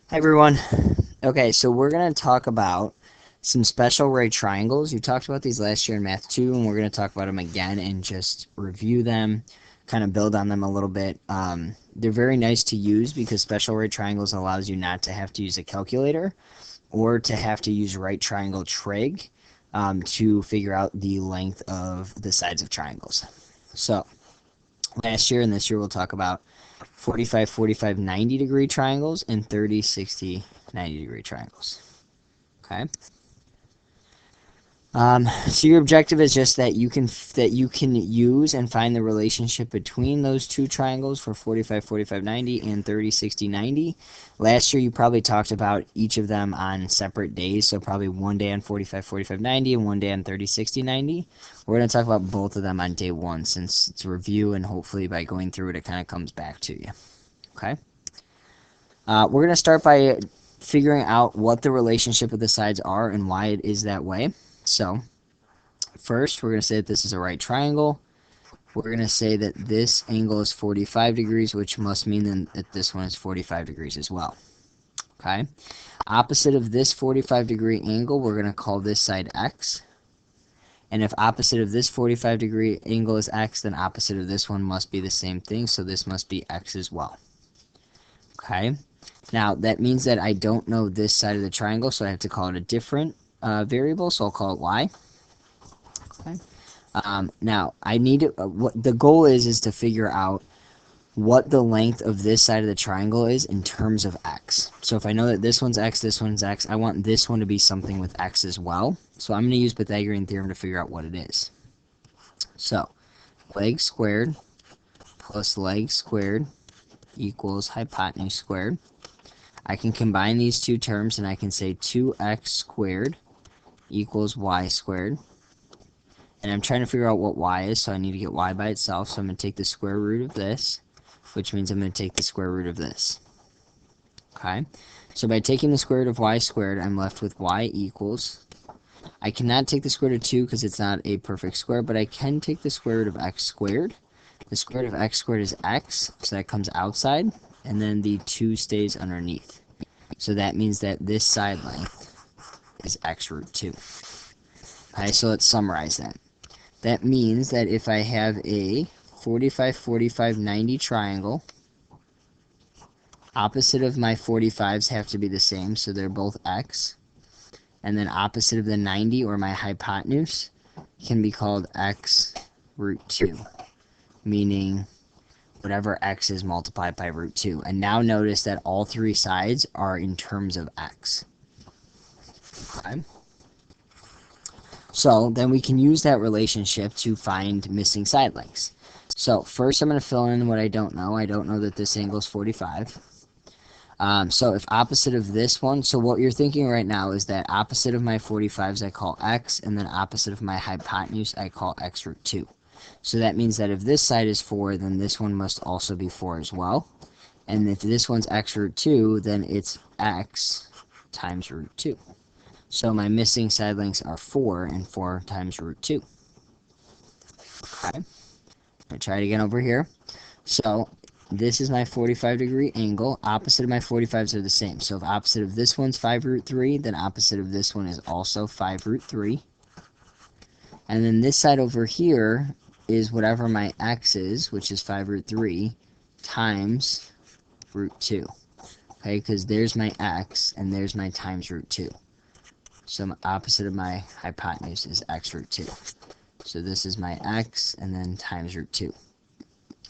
Hi everyone. Okay, so we're going to talk about some special right triangles. You talked about these last year in Math 2, and we're going to talk about them again and just review them, kind of build on them a little bit. They're very nice to use because special right triangles allows you not to have to use a calculator or to have to use right triangle trig to figure out the length of the sides of triangles. So last year and this year we'll talk about 45, 45, 90-degree triangles and 30, 60, 90-degree triangles. Okay. So your objective is just that you can use and find the relationship between those two triangles for 45, 45, 90 and 30, 60, 90. Last year you probably talked about each of them on separate days, so probably one day on 45, 45, 90 and one day on 30, 60, 90. We're going to talk about both of them on day one since it's a review, and hopefully by going through it kind of comes back to you. Okay. We're going to start by figuring out what the relationship of the sides are and why it is that way. So first, we're going to say that this is a right triangle. We're going to say that this angle is 45 degrees, which must mean then that this one is 45 degrees as well. Okay. Opposite of this 45-degree angle, we're going to call this side x. And if opposite of this 45-degree angle is x, then opposite of this one must be the same thing, so this must be x as well. Okay. Now, that means that I don't know this side of the triangle, so I have to call it a different variable, so I'll call it y. Okay. Now, I need to, what the goal is to figure out what the length of this side of the triangle is in terms of x. So if I know that this one's x, I want this one to be something with x as well. So I'm going to use Pythagorean theorem to figure out what it is. So, leg squared plus leg squared equals hypotenuse squared. I can combine these two terms and I can say 2x squared equals y squared. And I'm trying to figure out what y is, so I need to get y by itself. So I'm going to take the square root of this, which means I'm going to take the square root of this. Okay? So by taking the square root of y squared, I'm left with y equals. I cannot take the square root of 2 because it's not a perfect square, but I can take the square root of x squared. The square root of x squared is x, so that comes outside, and then the 2 stays underneath. So that means that this side length is x root 2. Okay, so let's summarize that. That means that if I have a 45, 45, 90 triangle, opposite of my 45s have to be the same, so they're both x. And then opposite of the 90, or my hypotenuse, can be called x root 2, meaning whatever x is multiplied by root 2. And now notice that all three sides are in terms of x. Okay. So then we can use that relationship to find missing side lengths. So first I'm going to fill in what I don't know. I don't know that this angle is 45. So if opposite of this one, so what you're thinking right now is that opposite of my 45s I call x, and then opposite of my hypotenuse I call x root 2. So that means that if this side is 4, then this one must also be 4 as well. And if this one's x root 2, then it's x times root 2. So my missing side lengths are 4, and 4 times root 2. Okay. I'm going to try it again over here. So this is my 45-degree angle. Opposite of my 45s are the same. So if opposite of this one's 5 root 3, then opposite of this one is also 5 root 3. And then this side over here is whatever my x is, which is 5 root 3, times root 2. Okay, because there's my x, and there's my times root 2. So opposite of my hypotenuse is x root 2. So this is my x, and then times root 2.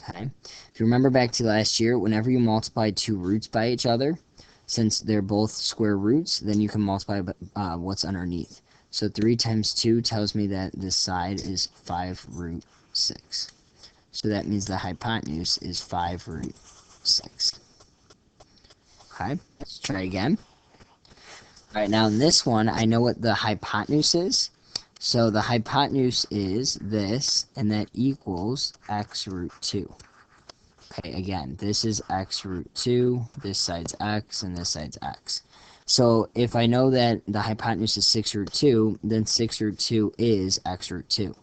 Okay. If you remember back to last year, whenever you multiply two roots by each other, since they're both square roots, then you can multiply what's underneath. So 3 times 2 tells me that this side is 5 root 6. So that means the hypotenuse is 5 root 6. Okay, let's try again. Alright, now in this one, I know what the hypotenuse is. So the hypotenuse is this, and that equals x root 2. Okay, again, this is x root 2, this side's x, and this side's x. So if I know that the hypotenuse is 6 root 2, then 6 root 2 is x root 2.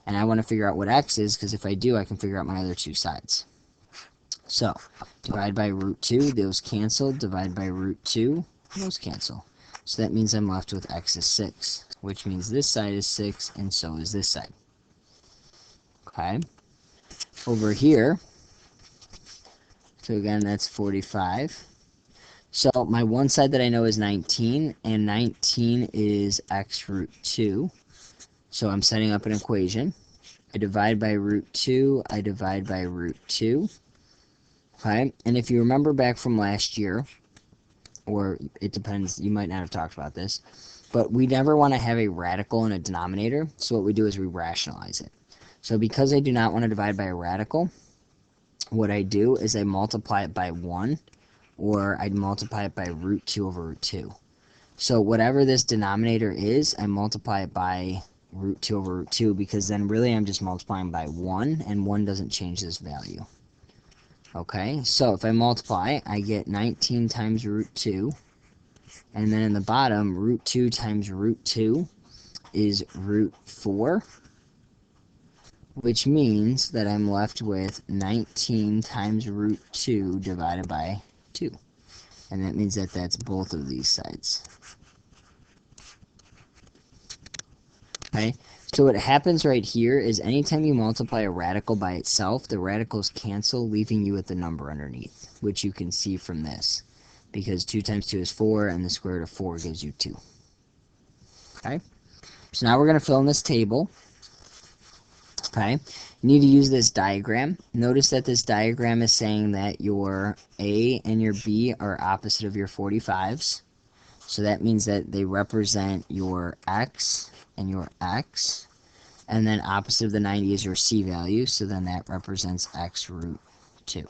And I want to figure out what x is, because if I do, I can figure out my other two sides. So, divide by root 2, those cancel. Divide by root 2, those cancel. So that means I'm left with x is 6, which means this side is 6, and so is this side. Okay? Over here, so again, that's 45. So my one side that I know is 19, and 19 is x root 2. So I'm setting up an equation. I divide by root 2, I divide by root 2. Okay, and if you remember back from last year, or it depends, you might not have talked about this, but we never want to have a radical in a denominator, so what we do is we rationalize it. So because I do not want to divide by a radical, what I do is I multiply it by 1, or I'd multiply it by root 2 over root 2. So whatever this denominator is, I multiply it by root 2 over root 2, because then really I'm just multiplying by 1, and 1 doesn't change this value. Okay, so if I multiply, I get 19 times root 2, and then in the bottom, root 2 times root 2 is root 4, which means that I'm left with 19 times root 2 divided by 2. And that means that that's both of these sides. Okay, so what happens right here is anytime you multiply a radical by itself, the radicals cancel, leaving you with the number underneath, which you can see from this, because 2 times 2 is 4, and the square root of 4 gives you 2. Okay, so now we're going to fill in this table. Okay, you need to use this diagram. Notice that this diagram is saying that your A and your B are opposite of your 45s. So that means that they represent your X and your X. And then opposite of the 90 is your C value. So then that represents X root 2.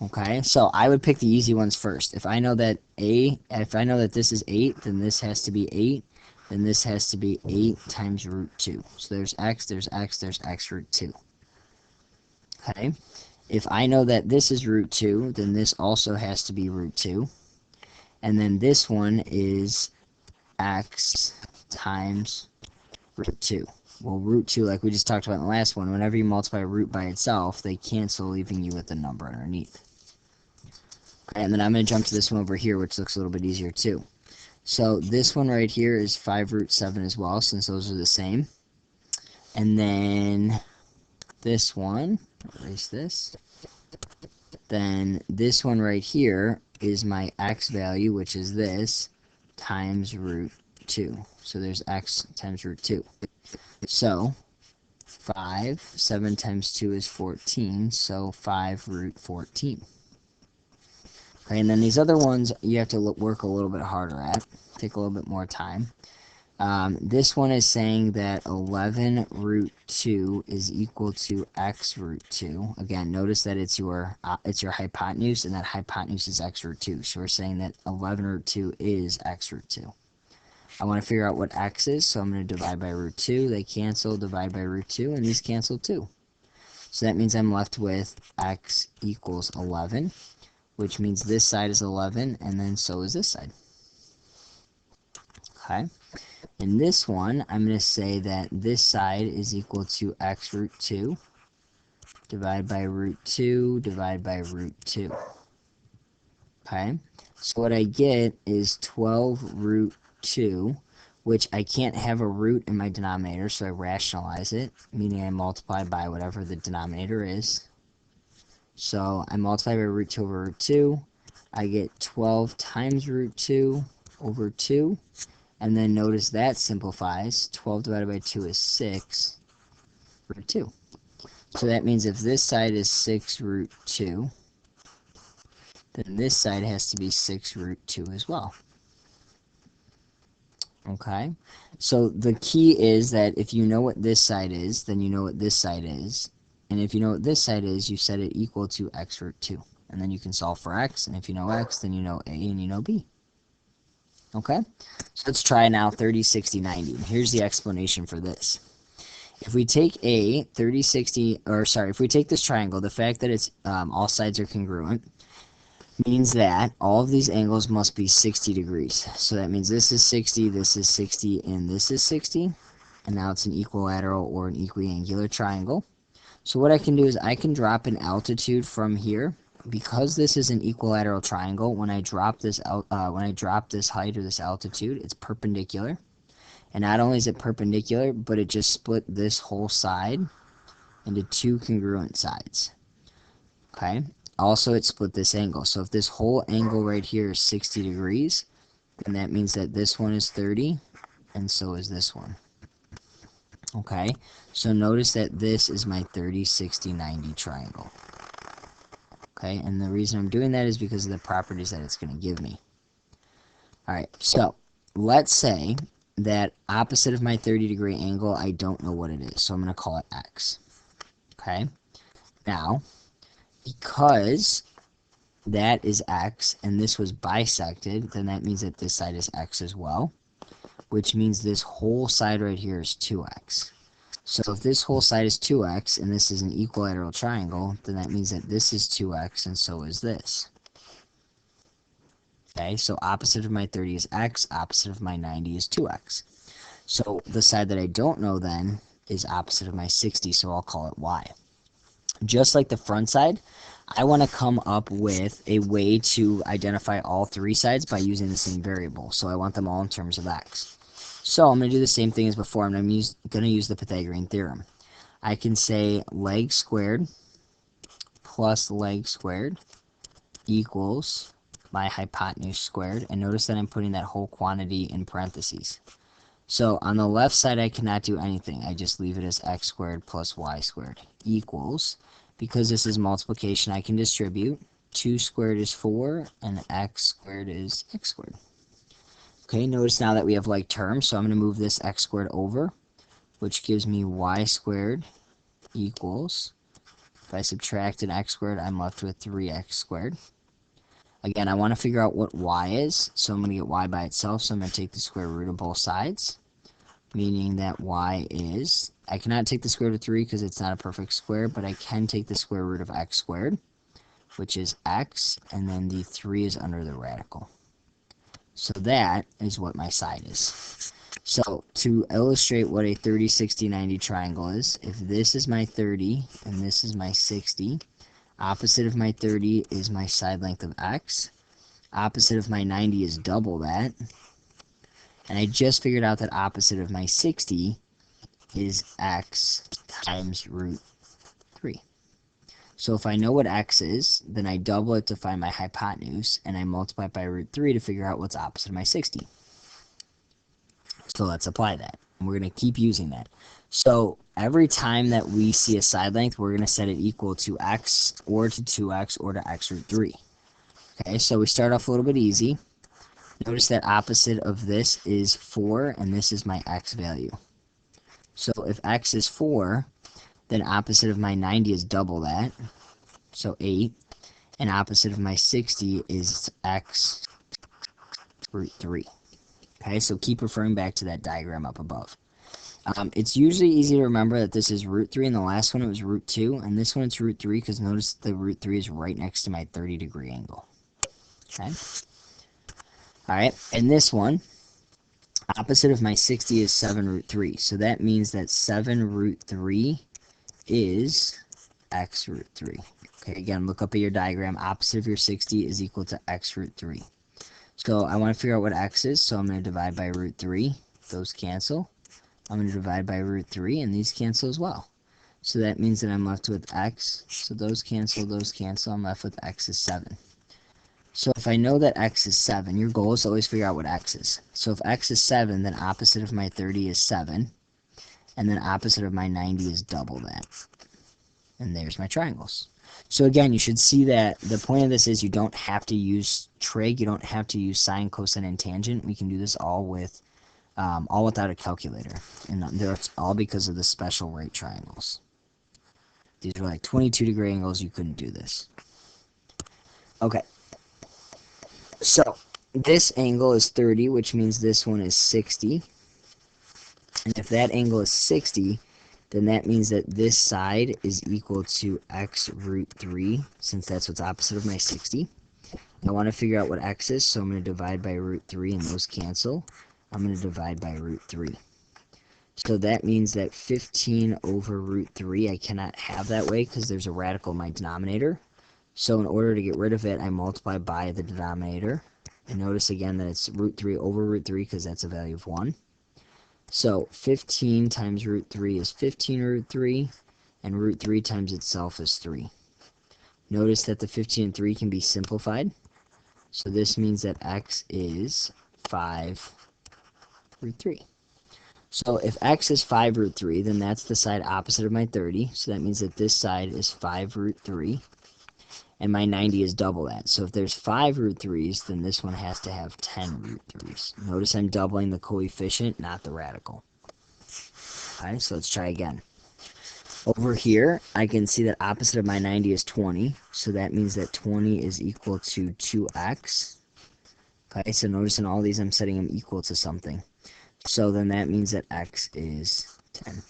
Okay, so I would pick the easy ones first. If I know that this is 8, then this has to be 8. Then this has to be 8 times root 2. So there's x, there's x, there's x root 2. Okay? If I know that this is root 2, then this also has to be root 2. And then this one is x times root 2. Well, root 2, like we just talked about in the last one, whenever you multiply a root by itself, they cancel, leaving you with the number underneath. Okay, and then I'm going to jump to this one over here, which looks a little bit easier too. So this one right here is 5 root 7 as well, since those are the same. And then this one, erase this. Then this one right here is my x value, which is this, times root 2. So there's x times root 2. So 5, 7 times 2 is 14, so 5 root 14. Okay, and then these other ones you have to work a little bit harder at, take a little bit more time. This one is saying that 11 root 2 is equal to x root 2. Again, notice that it's your hypotenuse, and that hypotenuse is x root 2. So we're saying that 11 root 2 is x root 2. I want to figure out what x is, so I'm going to divide by root 2. They cancel, divide by root 2, and these cancel too. So that means I'm left with x equals 11. Which means this side is 11, and then so is this side. Okay. In this one, I'm going to say that this side is equal to x root 2, divide by root 2, divide by root 2. Okay. So what I get is 12 root 2, which I can't have a root in my denominator, so I rationalize it, meaning I multiply by whatever the denominator is. So I multiply by root 2 over root 2. I get 12 times root 2 over 2. And then notice that simplifies. 12 divided by 2 is 6 root 2. So that means if this side is 6 root 2, then this side has to be 6 root 2 as well. Okay? So the key is that if you know what this side is, then you know what this side is. And if you know what this side is, you set it equal to x root 2. And then you can solve for x, and if you know x, then you know a and you know b. Okay? So let's try now 30, 60, 90. And here's the explanation for this. If we take a 30, 60, or sorry, if we take this triangle, the fact that it's all sides are congruent means that all of these angles must be 60 degrees. So that means this is 60, this is 60, and this is 60. And now it's an equilateral or an equiangular triangle. So what I can do is I can drop an altitude from here. Because this is an equilateral triangle, when I drop this height or this altitude, it's perpendicular. And not only is it perpendicular, but it just split this whole side into two congruent sides. Okay? Also, it split this angle. So if this whole angle right here is 60 degrees, then that means that this one is 30, and so is this one. Okay? So notice that this is my 30, 60, 90 triangle. Okay, and the reason I'm doing that is because of the properties that it's going to give me. Alright, so let's say that opposite of my 30-degree angle, I don't know what it is, so I'm going to call it x. Okay, now, because that is x and this was bisected, then that means that this side is x as well, which means this whole side right here is 2x. So if this whole side is 2x and this is an equilateral triangle, then that means that this is 2x and so is this. Okay, so opposite of my 30 is x, opposite of my 90 is 2x. So the side that I don't know then is opposite of my 60, so I'll call it y. Just like the front side, I want to come up with a way to identify all three sides by using the same variable. So I want them all in terms of x. So I'm going to do the same thing as before. I'm going to use the Pythagorean theorem. I can say leg squared plus leg squared equals my hypotenuse squared. And notice that I'm putting that whole quantity in parentheses. So on the left side, I cannot do anything. I just leave it as x squared plus y squared equals, because this is multiplication, I can distribute. 2 squared is 4, and x squared is x squared. Okay, notice now that we have like terms, so I'm going to move this x squared over, which gives me y squared equals, if I subtract an x squared, I'm left with 3x squared. Again, I want to figure out what y is, so I'm going to get y by itself, so I'm going to take the square root of both sides, meaning that y is, I cannot take the square root of 3 because it's not a perfect square, but I can take the square root of x squared, which is x, and then the 3 is under the radical. So that is what my side is. So to illustrate what a 30, 60, 90 triangle is, if this is my 30 and this is my 60, opposite of my 30 is my side length of x, opposite of my 90 is double that, and I just figured out that opposite of my 60 is x times root 3. So if I know what x is, then I double it to find my hypotenuse, and I multiply it by root 3 to figure out what's opposite of my 60. So let's apply that. And we're going to keep using that. So every time that we see a side length, we're going to set it equal to x, or to 2x, or to x root 3. Okay, so we start off a little bit easy. Notice that opposite of this is 4, and this is my x value. So if x is 4, then opposite of my 90 is double that, so 8, and opposite of my 60 is x root 3. Okay, so keep referring back to that diagram up above. It's usually easy to remember that this is root 3, and the last one it was root 2, and this one it's root 3 because notice the root 3 is right next to my 30-degree angle. Okay? Alright, and this one, opposite of my 60 is 7 root 3, so that means that 7 root 3 is x root 3. Okay, again, look up at your diagram. Opposite of your 60 is equal to x root 3. So I want to figure out what x is, so I'm going to divide by root 3. Those cancel. I'm going to divide by root 3, and these cancel as well. So that means that I'm left with x. So those cancel, I'm left with x is 7. So if I know that x is 7, your goal is to always figure out what x is. So if x is 7, then opposite of my 30 is 7. And then opposite of my 90 is double that. And there's my triangles. So again, you should see that the point of this is you don't have to use trig, you don't have to use sine, cosine, and tangent. We can do this all without a calculator. And that's all because of the special right triangles. These are like 22-degree angles, you couldn't do this. Okay. So this angle is 30, which means this one is 60. And if that angle is 60, then that means that this side is equal to x root 3, since that's what's opposite of my 60. I want to figure out what x is, so I'm going to divide by root 3, and those cancel. I'm going to divide by root 3. So that means that 15 over root 3, I cannot have that way because there's a radical in my denominator. So in order to get rid of it, I multiply by the denominator. And notice again that it's root 3 over root 3 because that's a value of 1. So 15 times root 3 is 15 root 3, and root 3 times itself is 3. Notice that the 15 and 3 can be simplified. So this means that x is 5 root 3. So if x is 5 root 3, then that's the side opposite of my 30. So that means that this side is 5 root 3. And my 90 is double that. So if there's 5 root 3's, then this one has to have 10 root 3's. Notice I'm doubling the coefficient, not the radical. Okay, so let's try again. Over here, I can see that opposite of my 90 is 20. So that means that 20 is equal to 2x. Okay, so notice in all these I'm setting them equal to something. So then that means that x is 10.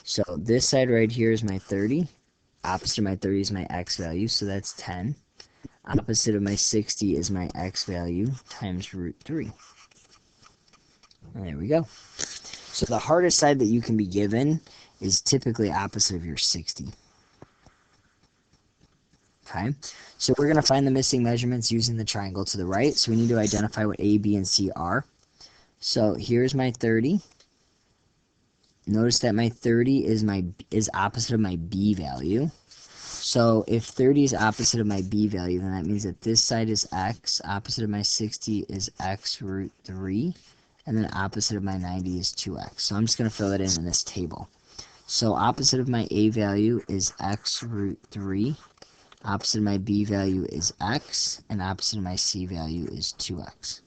So this side right here is my 30. Opposite of my 30 is my x value, so that's 10. Opposite of my 60 is my x value times root 3. And there we go. So the hardest side that you can be given is typically opposite of your 60. Okay, so we're going to find the missing measurements using the triangle to the right. So we need to identify what A, B, and C are. So here's my 30. Notice that my 30 is opposite of my B value. So if 30 is opposite of my B value, then that means that this side is x, opposite of my 60 is x root 3, and then opposite of my 90 is 2x. So I'm just going to fill that in this table. So opposite of my A value is x root 3, opposite of my B value is x, and opposite of my C value is 2x.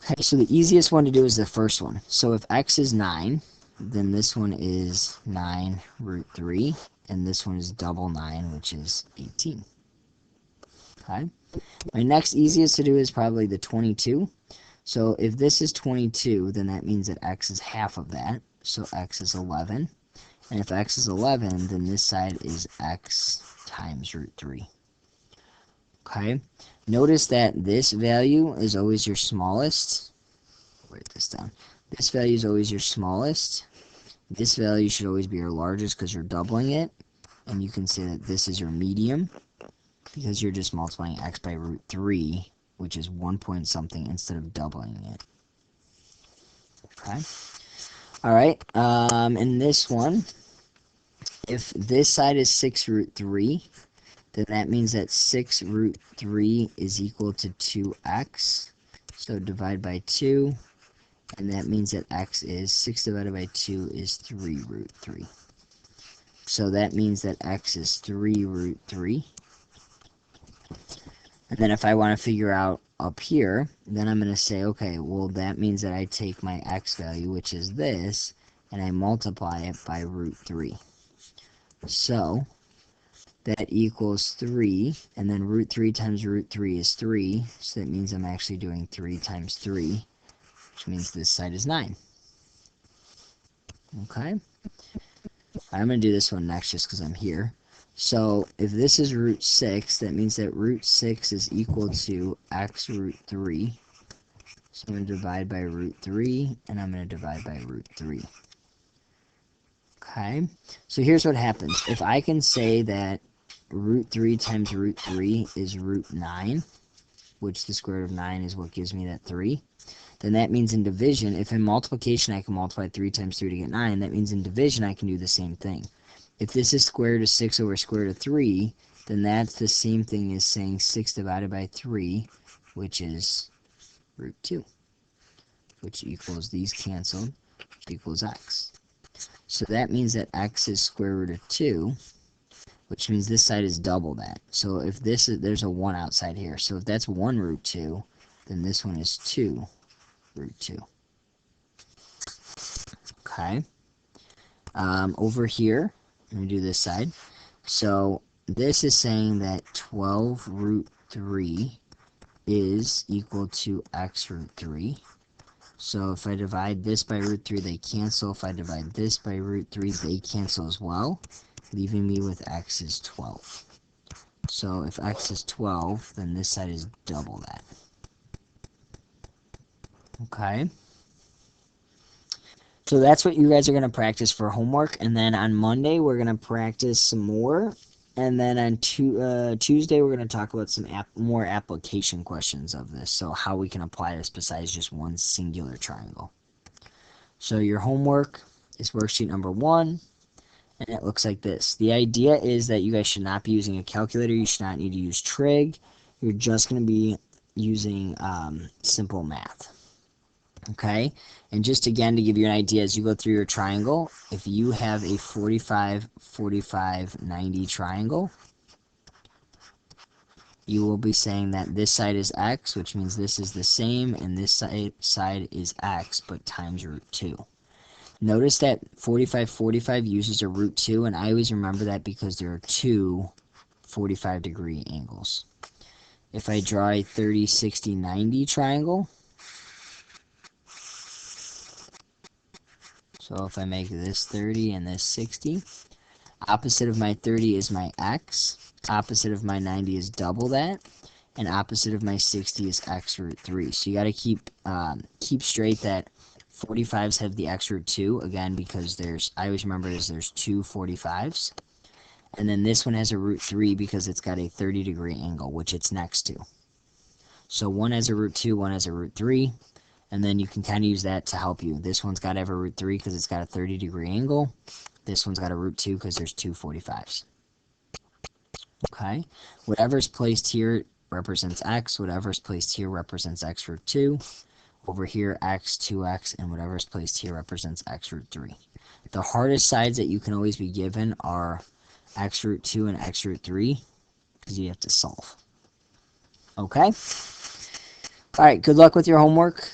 Okay, so the easiest one to do is the first one. So if x is 9, then this one is 9 root 3, and this one is double 9, which is 18. Okay. My next easiest to do is probably the 22. So if this is 22, then that means that x is half of that. So x is 11. And if x is 11, then this side is x times root 3. Okay. Notice that this value is always your smallest. Write this down. This value is always your smallest. This value should always be your largest because you're doubling it. And you can say that this is your medium because you're just multiplying x by root 3, which is 1 point something instead of doubling it. Okay. All right. In this one, if this side is 6 root 3, then that means that 6 root 3 is equal to 2x. So divide by 2, and that means that x is 6 divided by 2 is 3 root 3. So that means that x is 3 root 3. And then if I want to figure out up here, then I'm going to say, okay, well, that means that I take my x value, which is this, and I multiply it by root 3. So that equals 3, and then root 3 times root 3 is 3, so that means I'm actually doing 3 times 3, which means this side is 9. Okay? I'm going to do this one next just because I'm here. So if this is root 6, that means that root 6 is equal to x root 3. So I'm going to divide by root 3, and I'm going to divide by root 3. Okay? So here's what happens. If I can say that root 3 times root 3 is root 9, which the square root of 9 is what gives me that 3, then that means in division, if in multiplication I can multiply 3 times 3 to get 9, that means in division I can do the same thing. If this is square root of 6 over square root of 3, then that's the same thing as saying 6 divided by 3, which is root 2, which equals these canceled, which equals x. So that means that x is square root of 2, which means this side is double that. So if this is, there's a 1 outside here. So if that's 1 root 2, then this one is 2 root 2. Okay. Over here, let me do this side. So this is saying that 12 root 3 is equal to x root 3. So if I divide this by root 3, they cancel. If I divide this by root 3, they cancel as well, leaving me with x is 12. So if x is 12, then this side is double that. Okay. So that's what you guys are going to practice for homework. And then on Monday, we're going to practice some more. And then on Tuesday, we're going to talk about some more application questions of this. So how we can apply this besides just one singular triangle. So your homework is worksheet number 1. And it looks like this. The idea is that you guys should not be using a calculator. You should not need to use trig. You're just going to be using simple math. Okay? And just again to give you an idea, as you go through your triangle, if you have a 45, 45, 90 triangle, you will be saying that this side is x, which means this is the same, and this side is x, but times root 2. Notice that 45, 45 uses a root 2, and I always remember that because there are two 45-degree angles. If I draw a 30, 60, 90 triangle, so if I make this 30 and this 60, opposite of my 30 is my x, opposite of my 90 is double that, and opposite of my 60 is x root 3. So you got to keep straight that 45s have the x root 2, again, because I always remember there's two 45s. And then this one has a root 3 because it's got a 30-degree angle, which it's next to. So one has a root 2, one has a root 3, and then you can kind of use that to help you. This one's got to have a root 3 because it's got a 30-degree angle. This one's got a root 2 because there's two 45s. Okay? Whatever's placed here represents x. Whatever's placed here represents x root 2. Over here, x, 2x, and whatever's placed here represents x root 3. The hardest sides that you can always be given are x root 2 and x root 3 because you have to solve. Okay? Alright, good luck with your homework.